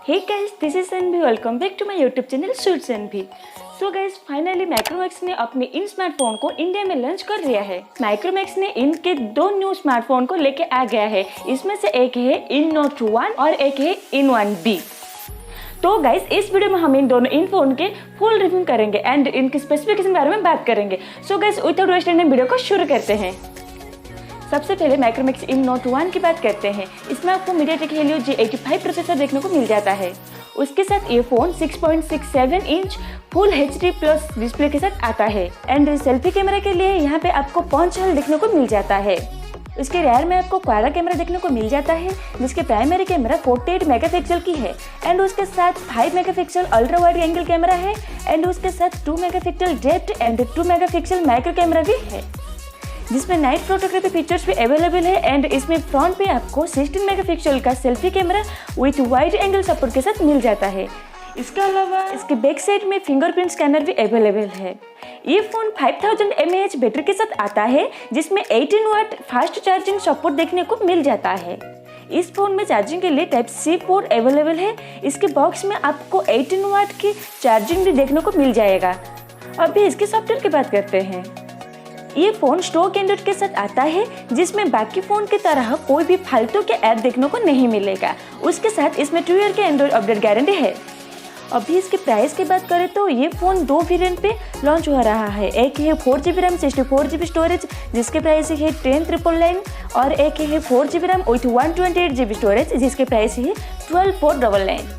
Hey guys, this is Envy. Welcome back to my YouTube channel Shoots Envy. So guys, finally Micromax ने अपने इन smartphone को India में launch कर दिया है। माइक्रोमैक्स ने इनके दो न्यू स्मार्टफोन को लेके आ गया है। इसमें से एक है इन नोट 1 और एक है इन 1B। तो गाइस, इस वीडियो में हम इन फोन के फुल रिव्यू करेंगे एंड इनके स्पेसिफिकेशन के बारे में बात करेंगे। So guys, without wasting time video को शुरू करते हैं। सबसे पहले माइक्रोमैक्स इन नोट 1 की बात करते हैं। इसमें आपको मीडियाटेक हेलियो G85 प्रोसेसर देखने को मिल जाता है। उसके साथ ये phone 6.67 inch full HD plus display के साथ आता है एंड सेल्फी कैमरा के लिए यहाँ पे आपको पंच होल देखने को मिल जाता है। उसके रेयर में आपको क्वाड कैमरा देखने को मिल जाता है, जिसके प्राइमरी कैमरा 48 मेगापिक्सल की है एंड उसके साथ 5 megapixel ultra wide angle camera है एंड उसके साथ 2 megapixel depth and 2 megapixel micro camera भी है, जिसमें नाइट फोटोग्राफी फीचर्स भी अवेलेबल है एंड इसमें फ्रंट पे आपको 16 मेगापिक्सल का selfie camera with wide angle support के साथ मिल जाता है। इसके अलावा इसके बैक साइड में फिंगरप्रिंट स्कैनर भी अवेलेबल है। ये फोन 5000 mAh बैटरी के साथ आता है, जिसमें 18 वाट फास्ट चार्जिंग सपोर्ट देखने को मिल जाता है। इस फोन में चार्जिंग के लिए टाइप सी पोर्ट अवेलेबल है। इसके बॉक्स में आपको 18 वाट की चार्जिंग भी देखने को मिल जाएगा। अभी इसके सॉफ्टवेयर की बात करते हैं। ये फोन स्टॉक एंड्रॉइड के साथ आता है, जिसमें बाकी फोन की तरह कोई भी फालतू के ऐड देखने को नहीं मिलेगा। उसके साथ इसमें 2 ईयर के एंड्रॉइड अपडेट गारंटी है। अभी इसके प्राइस की बात करें तो ये फोन दो वेरिएंट पे लॉन्च हो रहा है। एक है 4GB रैम 64GB स्टोरेज, जिसके प्राइस है 10,999 और एक है 4GB RAM with 128GB storage, जिसके प्राइस है 12,499।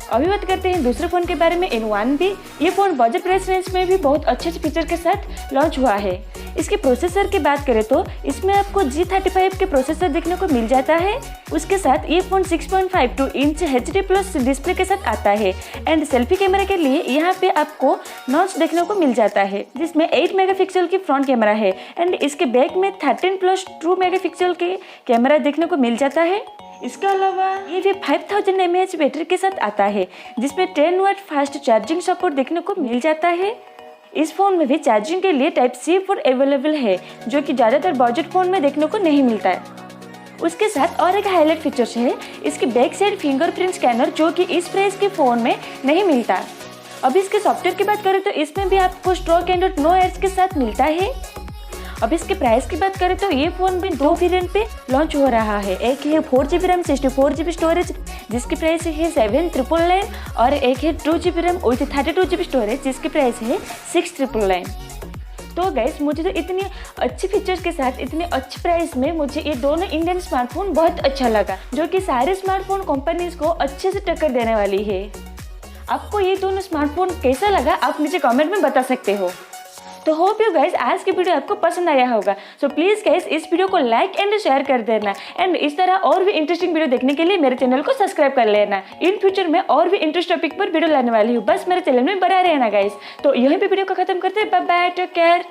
अभी बात करते हैं दूसरे फ़ोन के बारे में, इन 1B। ये फ़ोन बजट प्राइस रेंज में भी बहुत अच्छे फीचर के साथ लॉन्च हुआ है। इसके प्रोसेसर की बात करें तो इसमें आपको G35 के प्रोसेसर देखने को मिल जाता है। उसके साथ ये phone 6.52 inch HD plus display के साथ आता है एंड सेल्फी कैमरा के लिए यहाँ पे आपको नॉच देखने को मिल जाता है, जिसमें 8 मेगापिक्सल की फ्रंट कैमरा है एंड इसके बैक में 13+2 मेगापिक्सल के कैमरा देखने को मिल जाता है। इसके अलावा ये भी 5000 mAh बैटरी के साथ आता है, जिसमें 10 वाट फास्ट चार्जिंग सपोर्ट देखने को मिल जाता है। इस फोन में भी चार्जिंग के लिए टाइप सी पोर्ट अवेलेबल है, जो कि ज़्यादातर बजट फोन में देखने को नहीं मिलता है। उसके साथ और एक हाईलाइट फीचर्स है इसकी बैक साइड फिंगरप्रिंट स्कैनर, जो कि इस प्राइस के फ़ोन में नहीं मिलता। अब इसके सॉफ्टवेयर की बात करें तो इसमें भी आपको स्टॉक एंड्रॉइड नो एड्स के साथ मिलता है। अब इसके प्राइस की बात करें तो ये फोन भी दो वेरिएंट पे लॉन्च हो रहा है। एक है 4GB रैम 64GB स्टोरेज, जिसकी प्राइस है 7,999 और एक है 2GB RAM with 32GB storage, जिसकी प्राइस है 6,999। तो गाइस, मुझे तो इतनी अच्छी फीचर्स के साथ इतने अच्छे प्राइस में मुझे ये दोनों इंडियन स्मार्टफोन बहुत अच्छा लगा, जो कि सारे स्मार्टफोन कंपनीज को अच्छे से टक्कर देने वाली है। आपको ये दोनों स्मार्टफोन कैसा लगा आप नीचे कमेंट में बता सकते हो। तो होप यू गाइस आज की वीडियो आपको पसंद आया होगा। सो प्लीज़ गाइस, इस वीडियो को लाइक एंड शेयर कर देना एंड इस तरह और भी इंटरेस्टिंग वीडियो देखने के लिए मेरे चैनल को सब्सक्राइब कर लेना। इन फ्यूचर में और भी इंटरेस्ट टॉपिक पर वीडियो लाने वाली हूँ, बस मेरे चैनल में बना रहना गाइस। तो यहीं पे वीडियो को खत्म करते हैं। Bye bye, take care.